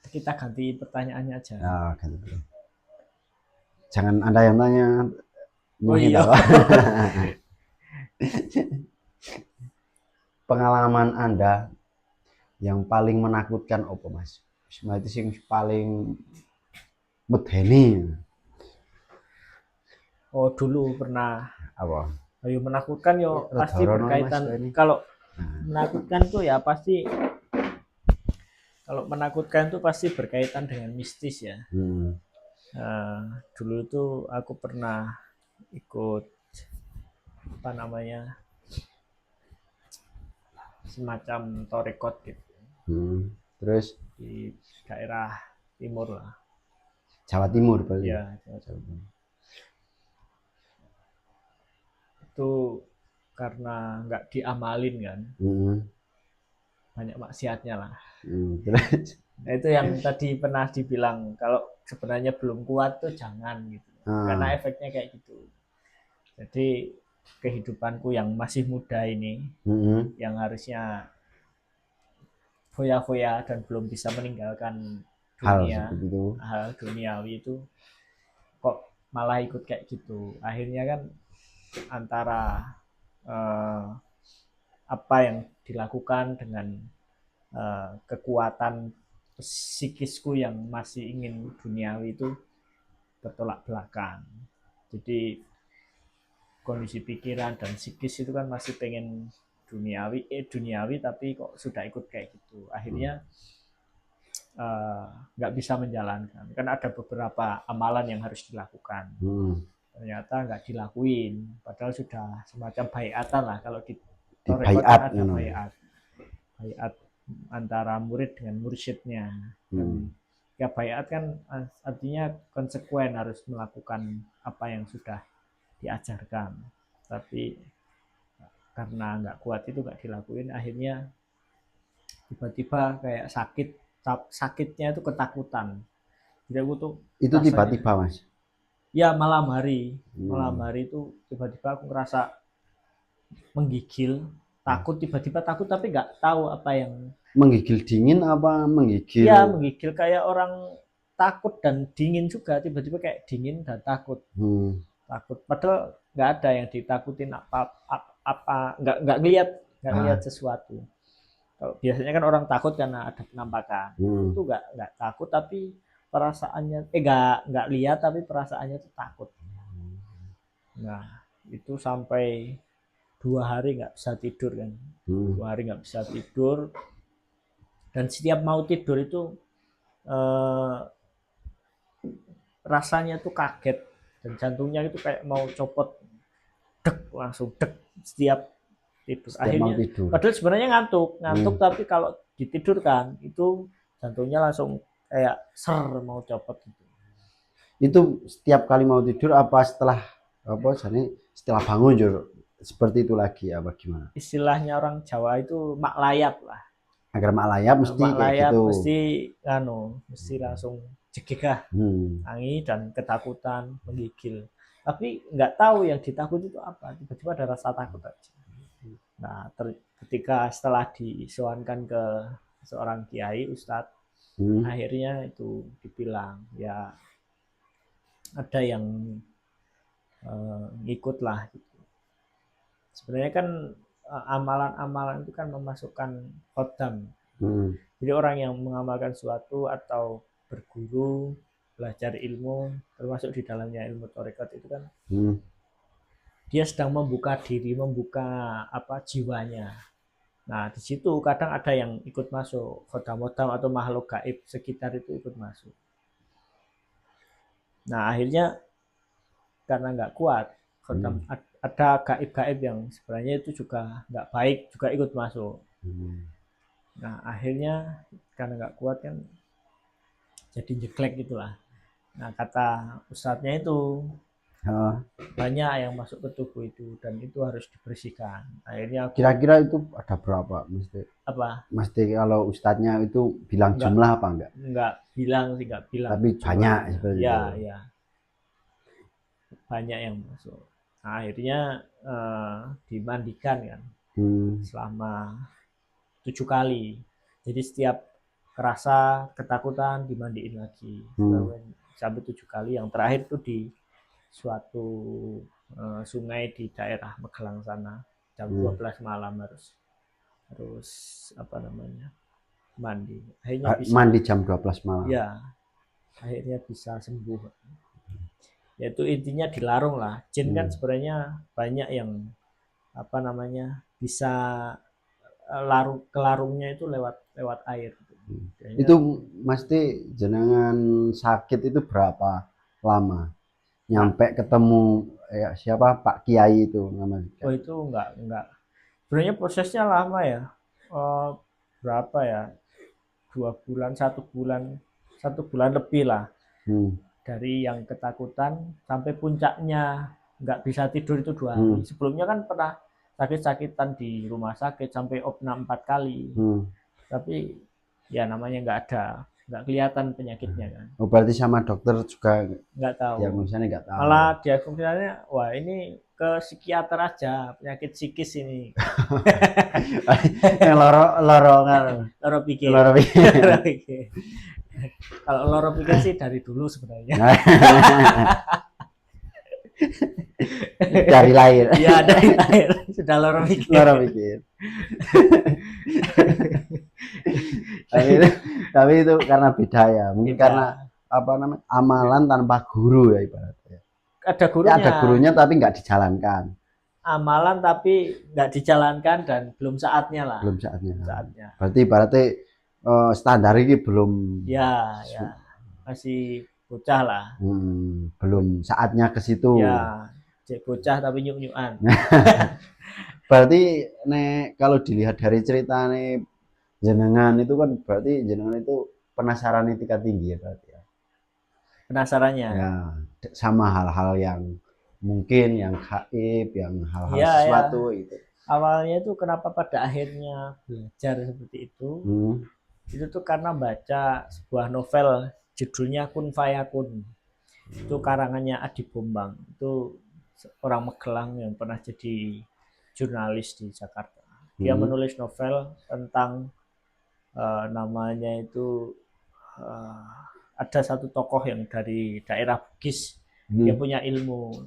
kita ganti pertanyaannya aja. Ah, ganti. Jangan Anda yang tanya, Oh Muhid iya. apa? Pengalaman Anda yang paling menakutkan apa, Mas? Itu sing paling medeni Oh dulu pernah. apa? Ayo menakutkan yo Rada pasti rono Mas berkaitan. ini. Kalau Nah, menakutkan tuh ya pasti, kalau menakutkan tuh pasti berkaitan dengan mistis ya. hmm, Dulu itu aku pernah ikut apa namanya, semacam torekot gitu hmm. Terus di daerah timur lah. Jawa Timur berarti. Ya itu karena nggak diamalin kan, Hmm, banyak maksiatnya lah. terus Nah itu yang tadi pernah dibilang, kalau sebenarnya belum kuat tuh jangan gitu, karena ah, efeknya kayak gitu. Jadi kehidupanku yang masih muda ini, hmm, yang harusnya foya-foya dan belum bisa meninggalkan hal dunia, seperti itu. hal duniawi itu, kok malah ikut kayak gitu. Akhirnya kan antara eh, apa yang dilakukan dengan kekuatan psikisku yang masih ingin duniawi itu bertolak belakang. Jadi kondisi pikiran dan psikis itu kan masih pengen duniawi tapi kok sudah ikut kayak gitu. Akhirnya nggak bisa menjalankan. Kan ada beberapa amalan yang harus dilakukan. Hmm. Ternyata nggak dilakuin. Padahal sudah semacam baiatan lah. Kalau di Di Torekot kan bayat ada ngono. baiat. Baiat antara murid dengan mursyidnya. Dan Hmm. ya baiat kan artinya konsekuen harus melakukan apa yang sudah diajarkan. Tapi karena nggak kuat itu nggak dilakuin, akhirnya tiba-tiba kayak sakitnya itu ketakutan. Jadi aku tuh Itu rasanya tiba-tiba Mas. ya malam hari Hmm. itu tiba-tiba aku ngerasa menggigil, takut, tiba-tiba takut tapi nggak tahu apa yang, Menggigil dingin apa menggigil? ya menggigil kayak orang takut dan dingin juga, tiba-tiba kayak dingin dan takut. Hmm. Takut padahal nggak ada yang ditakutin, apa nggak ngelihat Ah. sesuatu. Kalau biasanya kan orang takut karena ada penampakan, itu Hmm. nggak takut tapi perasaannya, nggak lihat tapi perasaannya itu takut. Nah itu sampai 2 hari nggak bisa tidur kan, Hmm. 2 hari nggak bisa tidur, dan setiap mau tidur itu eh, rasanya tuh kaget dan jantungnya itu kayak mau copot, dek langsung dek setiap tidur. Setiap mau Akhirnya tidur. padahal sebenarnya ngantuk ngantuk, Hmm. tapi kalau ditidurkan itu jantungnya langsung kayak ser mau copot gitu. Itu setiap kali mau tidur apa setelah apa jadi setelah bangun jur seperti itu lagi apa gimana? Istilahnya orang Jawa itu mak layap lah. Agar malayap mesti Mak kayak layap gitu. mesti mesti langsung cekikah, Hmm. tangi dan ketakutan, menggigil. Tapi nggak tahu yang ditakut itu apa, tiba-tiba ada rasa takut aja. Nah ketika setelah disowankan ke seorang kiai ustadz, Hmm. akhirnya itu dibilang ya ada yang ngikut lah gitu. Sebenarnya kan amalan-amalan itu kan memasukkan khodam. Hmm. Jadi orang yang mengamalkan suatu atau berguru, belajar ilmu, termasuk di dalamnya ilmu tarekat itu kan, Hmm. dia sedang membuka diri, membuka apa jiwanya. Nah di situ kadang ada yang ikut masuk, khodam-khodam atau makhluk gaib sekitar itu ikut masuk. Nah akhirnya karena nggak kuat, Hmm. ada gaib-gaib yang sebenarnya itu juga nggak baik juga ikut masuk. Hmm. Nah akhirnya karena nggak kuat kan jadi jeklek gitulah. Nah kata ustadznya itu Ah, banyak yang masuk ke tubuh itu dan itu harus dibersihkan. Akhirnya aku kira-kira itu ada berapa mesti apa, mesti kalau ustadznya itu bilang nggak jumlah apa enggak? nggak bilang Tapi banyak jumlahnya. seperti Ya itu. ya banyak yang masuk. Nah, akhirnya dimandikan kan Hmm. selama 7 kali. Jadi setiap kerasa ketakutan dimandiin lagi sampai 7 kali. Yang terakhir itu di suatu sungai di daerah Magelang sana jam 12 malam harus apa namanya mandi. Akhirnya bisa mandi jam 12 malam. Ya, akhirnya bisa sembuh. Yaitu intinya dilarung lah. Jin kan sebenarnya banyak yang apa namanya bisa kelarungnya itu lewat air. Itu mesti jenengan sakit itu berapa lama nyampe ketemu siapa Pak Kiai itu namanya? Oh itu enggak. Sebenarnya prosesnya lama ya. Berapa ya? 2 bulan, 1 bulan lebih lah. Dari yang ketakutan sampai puncaknya nggak bisa tidur itu 2 hari. Sebelumnya kan pernah sakit-sakitan di rumah sakit sampai opnam 4 kali. Tapi ya namanya nggak kelihatan penyakitnya kan. Oh berarti sama dokter juga nggak tahu. Diagnosanya nggak tahu. Malah diagnosanya wah ini ke psikiater aja, penyakit psikis ini. Yang loro pikir. Kalau loro pikir sih dari dulu sebenarnya. Dari lahir. Iya, dari lahir sudah loro pikir. Tapi itu karena beda ya. Mungkin karena apa namanya? Amalan tanpa guru ya ibaratnya. Ada gurunya. Ya, ada gurunya tapi nggak dijalankan. Amalan tapi nggak dijalankan dan belum saatnya lah. Belum saatnya. Berarti ibaratnya standar ini belum. Ya. Masih bocah lah. Belum saatnya ke situ. Ya, bocah tapi nyuk-nyukan. Berarti kalau dilihat dari cerita jenengan itu kan berarti jenengan itu penasaran tingkat tinggi ya berarti ya. Penasarannya. Ya, sama hal-hal yang mungkin yang gaib, yang hal-hal sesuatu itu. Awalnya itu kenapa pada akhirnya belajar seperti itu? Itu tuh karena baca sebuah novel judulnya Kun Fayakun. Itu karangannya Adi Bombang. Itu orang Magelang yang pernah jadi jurnalis di Jakarta. Dia menulis novel tentang namanya itu ada satu tokoh yang dari daerah Bugis. Dia punya ilmu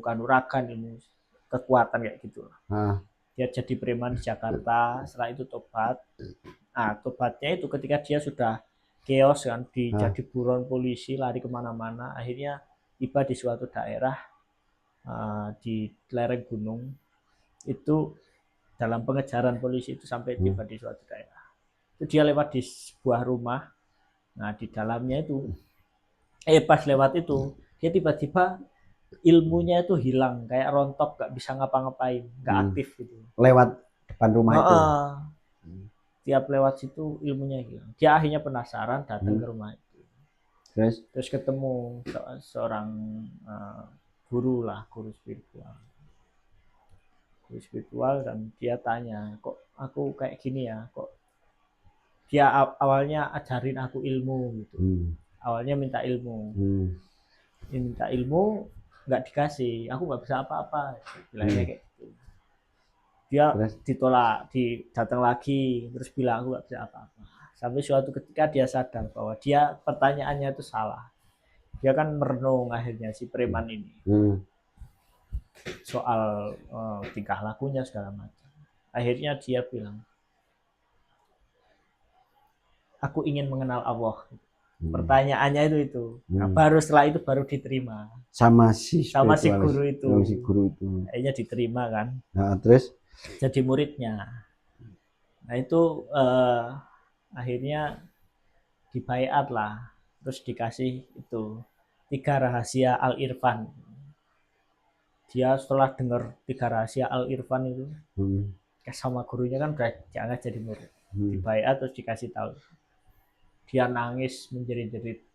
kanuragan, ilmu kekuatan kayak gitu. Dia jadi preman di Jakarta, setelah itu tobat. Nah, tobatnya itu ketika dia sudah chaos kan, jadi buron polisi, lari kemana-mana, akhirnya tiba di suatu daerah di lereng gunung. Itu dalam pengejaran polisi itu sampai tiba di suatu daerah. Itu dia lewat di sebuah rumah. Nah, di dalamnya itu pas lewat itu dia tiba-tiba ilmunya itu hilang, kayak rontok, nggak bisa ngapa-ngapain, nggak aktif gitu. Lewat depan rumah itu. Tiap lewat situ ilmunya hilang. Dia akhirnya penasaran datang ke rumah itu. Terus ketemu seorang guru spiritual, dan dia tanya, kok aku kayak gini ya, kok dia awalnya ajarin aku ilmu gitu. Awalnya minta ilmu. Minta ilmu nggak dikasih, aku nggak bisa apa-apa, bilangnya kayak gitu. Dia ditolak, datang lagi terus bilang aku nggak bisa apa-apa. Sampai suatu ketika dia sadar bahwa dia pertanyaannya itu salah. Dia kan merenung akhirnya si preman ini soal tingkah lakunya segala macam. Akhirnya dia bilang, aku ingin mengenal Allah. Pertanyaannya itu. Nah, baru setelah itu baru diterima sama si guru itu. Akhirnya diterima kan. Nah, terus jadi muridnya. Nah itu akhirnya dibaiat lah, terus dikasih itu 3 rahasia Al-Irfan. Dia setelah dengar 3 rahasia Al-Irfan itu sama gurunya kan udah jangan jadi murid. Dibaiat terus dikasih tahu. Dia nangis menjerit-jerit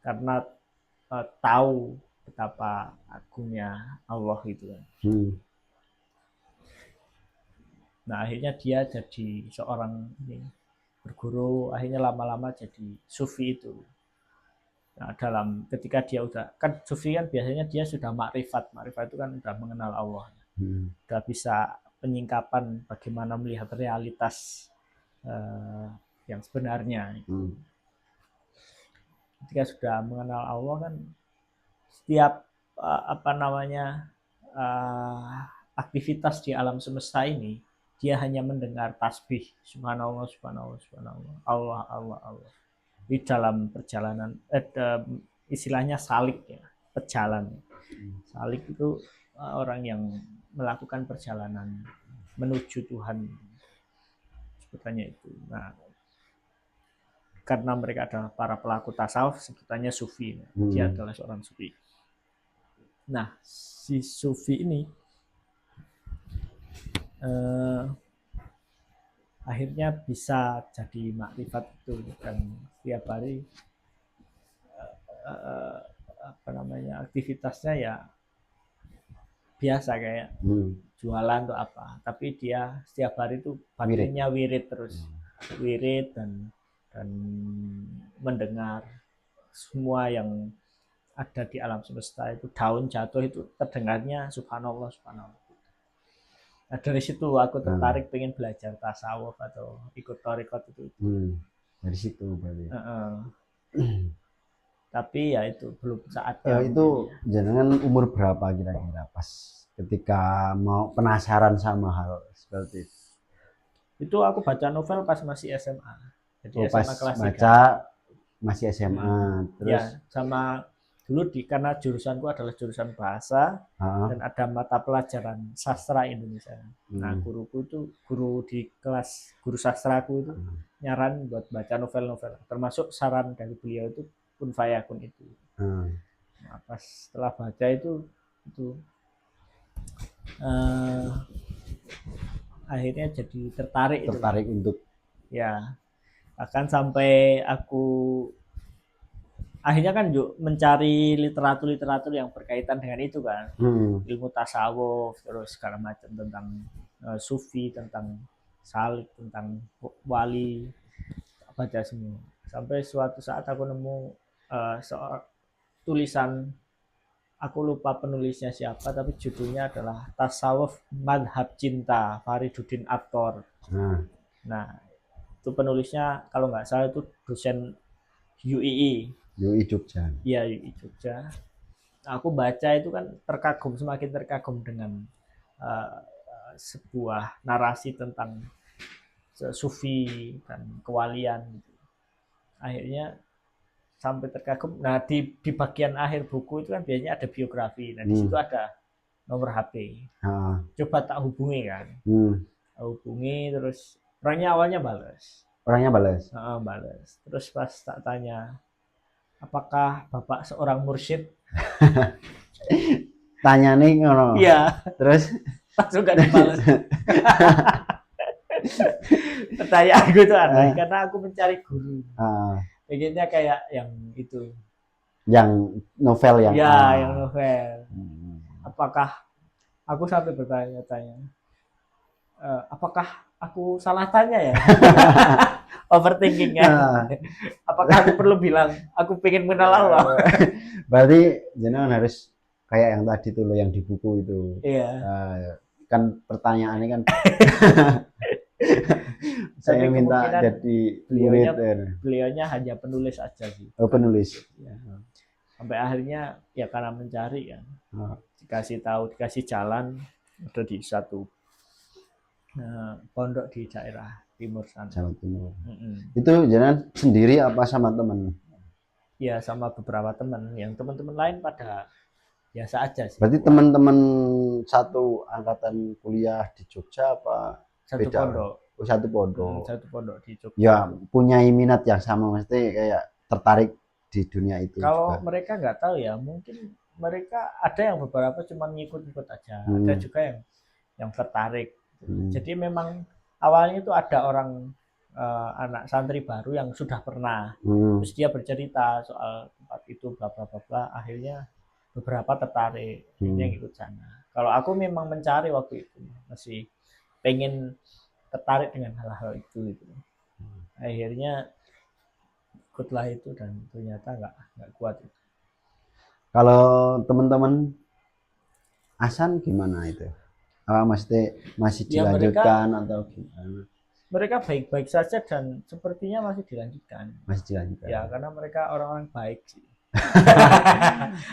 karena tahu betapa agungnya Allah gitu kan. Nah akhirnya dia jadi seorang berguru, akhirnya lama-lama jadi sufi itu. Nah, ketika dia kan sufi kan biasanya dia sudah makrifat itu kan udah mengenal Allah, udah bisa penyingkapan bagaimana melihat realitas yang sebenarnya. Ketika sudah mengenal Allah kan setiap aktivitas di alam semesta ini dia hanya mendengar tasbih subhanallah subhanallah subhanallah Allah Allah Allah di dalam perjalanan istilahnya salik ya, pejalan. Salik itu orang yang melakukan perjalanan menuju Tuhan sebutannya itu. Nah, karena mereka adalah para pelaku tasawuf, sebutannya sufi. Dia adalah seorang sufi. Nah, si sufi ini akhirnya bisa jadi makrifat itu, dan setiap hari aktivitasnya ya biasa kayak jualan atau apa, tapi dia setiap hari itu batinnya wirid terus, wirid dan mendengar semua yang ada di alam semesta itu, daun jatuh itu terdengarnya subhanallah subhanallah. Nah, dari situ aku tertarik pengen belajar tasawuf atau ikut thariqat itu. Dari situ berarti. Tapi ya itu belum saatnya. Itu jenengan umur berapa kira-kira pas ketika mau penasaran sama hal seperti itu? Itu aku baca novel pas masih SMA. Jadi pas SMA kelas 3. Baca masih SMA. Terus ya, sama dulu karena jurusanku adalah jurusan bahasa dan ada mata pelajaran sastra Indonesia. Nah, guruku itu guru di kelas, guru sastraku itu nyaran buat baca novel-novel. Termasuk saran dari beliau itu Kun Fayakun itu. Nah, pas setelah baca itu akhirnya jadi tertarik untuk ya, akan sampai aku akhirnya kan mencari literatur yang berkaitan dengan itu kan, ilmu tasawuf terus segala macam tentang sufi, tentang salik, tentang wali, baca semua. Sampai suatu saat aku nemu tulisan, aku lupa penulisnya siapa, tapi judulnya adalah Tasawuf Madhab Cinta Fariduddin Attor. Nah, itu penulisnya kalau nggak salah itu dosen UII Jogja. Iya, UII Jogja. Nah, aku baca itu kan semakin terkagum dengan sebuah narasi tentang sufi dan kewalian. Akhirnya sampai terkagum. Nah, di bagian akhir buku itu kan biasanya ada biografi. Nah, di situ ada nomor HP. Coba tak hubungi kan. Hubungi terus orangnya awalnya balas. Balas. Terus pas tak tanya, apakah Bapak seorang mursyid? Tanya nih ngono. Iya. Terus langsung gak dibalas. Pertanyaan aku itu aneh karena aku mencari guru. Pengennya kayak yang itu. Yang novel yang. Ya, yang novel. Apakah aku sampai bertanya-tanya, apakah aku salah tanya ya? Overthinking kan. Apakah aku perlu bilang aku pengen mengenal Allah? Berarti jenengan harus kayak yang tadi tuh loh, yang di buku itu. Iya. Kan pertanyaannya kan saya minta jadi beliaunya hanya penulis aja sih. Penulis. Ya. Sampai akhirnya ya karena mencari kan. Dikasih jalan, ada di satu pondok di daerah timur sana. Jawa Timur. Itu jangan sendiri apa sama teman? Ya, sama beberapa teman. Yang teman-teman lain pada biasa aja sih. Berarti teman-teman satu angkatan kuliah di Jogja apa satu beda? Pondok. Satu pondok. Satu pondok di Jogja. Ya, punya minat yang sama, mesti kayak tertarik di dunia itu. Kalau juga. Mereka nggak tahu ya, mungkin mereka ada yang beberapa cuma ngikut-ngikut aja. Ada juga yang tertarik. Jadi memang awalnya itu ada orang anak santri baru yang sudah pernah, terus dia bercerita soal tempat itu, bla bla bla. Akhirnya beberapa tertarik, akhirnya ngikut sana. Kalau aku memang mencari waktu itu, masih pengen tertarik dengan hal-hal itu gitu. Akhirnya ikutlah itu dan ternyata nggak kuat itu. Kalau teman-teman Hasan gimana itu? Apa masih dilanjutkan atau gimana? mereka baik-baik saja dan sepertinya masih dilanjutkan. Masih dilanjutkan. Ya, karena mereka orang-orang baik sih.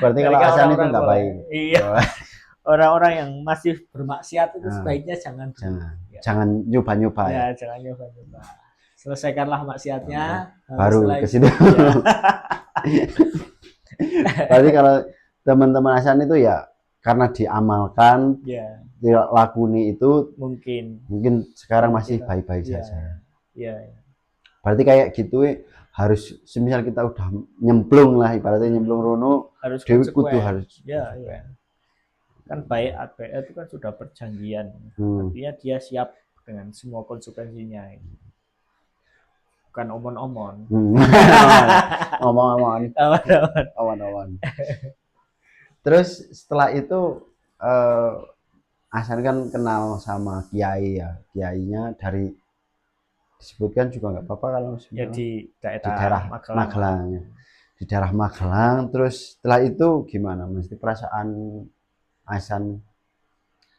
Berarti kalau Mereka Hasan itu orang-orang nggak soleh. baik. Iya, Oh, orang-orang yang masih bermaksiat itu nah, sebaiknya jangan dulu. jangan Ya, jangan nyoba-nyoba ya. ya jangan nyoba-nyoba. Selesaikanlah maksiatnya, Baru setelah ke itu situ. ya, Berarti kalau teman-teman Hasan itu ya karena diamalkan, ya dilakoni itu mungkin mungkin sekarang masih mungkin baik-baik ya, saja. ya, Berarti kayak gitu harus semisal kita udah nyemplung lah ibaratnya nyemplung rono harus dewi kudu konsekuen. harus Ya, ya. Kan baiat itu kan sudah perjanjian. Hmm. Artinya dia siap dengan semua konsekuensinya. Bukan omon-omon. Omong-omong Aman-aman. awan-awan. Terus setelah itu eh, Hasan kan kenal sama kiai ya, kiainya dari disebutkan juga nggak apa-apa kalau Ya sebenarnya di di daerah Magelang. Magelang ya. Di daerah Magelang. Terus setelah itu gimana? Mesti perasaan Hasan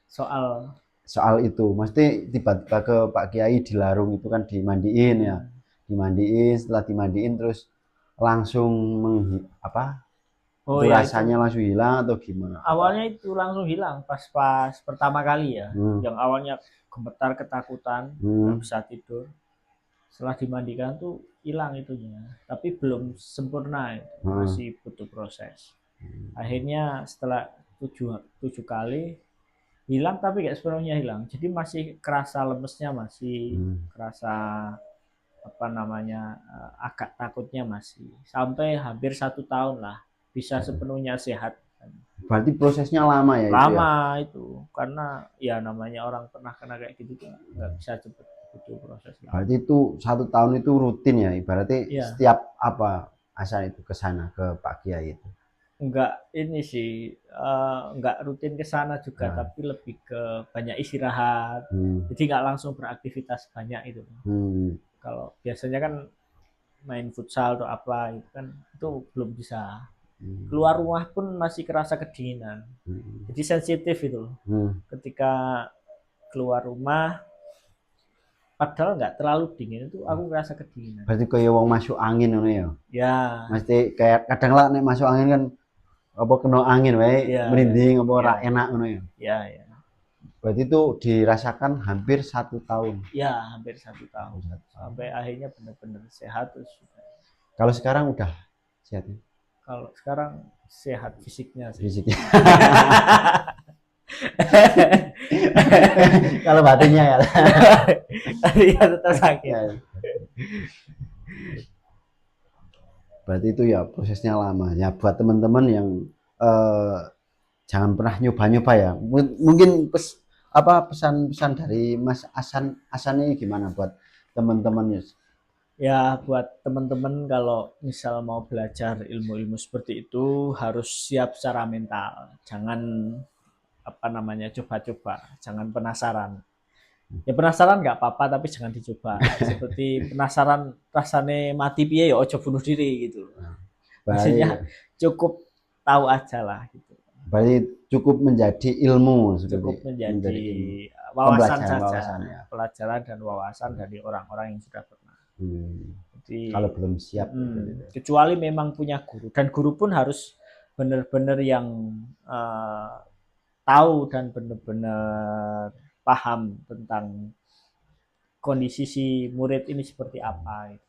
Soal soal itu, mesti tiba-tiba ke Pak Kiai dilarung itu kan dimandiin ya, dimandiin, setelah dimandiin terus langsung apa oh itu ya itu rasanya langsung hilang atau gimana? awalnya itu langsung hilang pas pertama kali ya. Hmm. Yang awalnya gemetar ketakutan, nggak bisa tidur. Setelah dimandikan tuh hilang itunya, tapi belum sempurna, masih butuh proses. Akhirnya setelah tujuh kali hilang tapi nggak sepenuhnya hilang, jadi masih kerasa lemesnya, masih kerasa apa namanya agak takutnya masih, sampai hampir 1 tahun lah bisa sepenuhnya sehat. Berarti prosesnya lama ya? Lama itu karena ya namanya orang pernah kena kayak gitu kan nggak bisa cepet, butuh proses lama. Berarti itu 1 tahun itu rutin ya, ibaratnya ya. Setiap apa asal itu ke sana ke Pak Kiai itu? Enggak ini sih, enggak rutin ke sana juga, tapi lebih ke banyak istirahat. Jadi nggak langsung beraktivitas banyak itu. Kalau biasanya kan main futsal atau apa itu kan itu belum bisa. Keluar rumah pun masih kerasa kedinginan. Jadi sensitif itu. Ketika keluar rumah padahal nggak terlalu dingin itu aku ngerasa kedinginan. Berarti kayak wong masuk angin ngono ya? Ya. Mesti kayak kadang lah nek masuk angin kan apa kena angin wae ya, merinding apa ora ya. enak ngono ya. Ya, ya. Berarti itu dirasakan hampir 1 tahun. Ya, hampir 1 tahun. Sampai akhirnya benar-benar sehat terus. Kalau sekarang udah sehat. Kalau sekarang sehat fisiknya sih. Fisiknya. Kalau batinnya ya. Iya tetap sakit. Ya. Berarti itu ya prosesnya lama ya buat teman-teman yang jangan pernah nyoba-nyoba ya. Mungkin pesan-pesan dari Mas Hasan ini gimana buat teman-teman? Ya buat teman-teman kalau misal mau belajar ilmu-ilmu seperti itu harus siap secara mental. Jangan apa namanya coba-coba, jangan penasaran. Ya penasaran nggak apa-apa tapi jangan dicoba. Seperti penasaran rasanya mati piye ya ojo bunuh diri gitu. Maksudnya cukup tahu aja lah gitu. Berarti cukup menjadi ilmu, cukup menjadi wawasan saja, pelajaran dan wawasan dari orang-orang yang sudah pernah. Jadi kalau belum siap, kecuali memang punya guru, dan guru pun harus benar-benar yang tahu dan benar-benar paham tentang kondisi si murid ini seperti apa.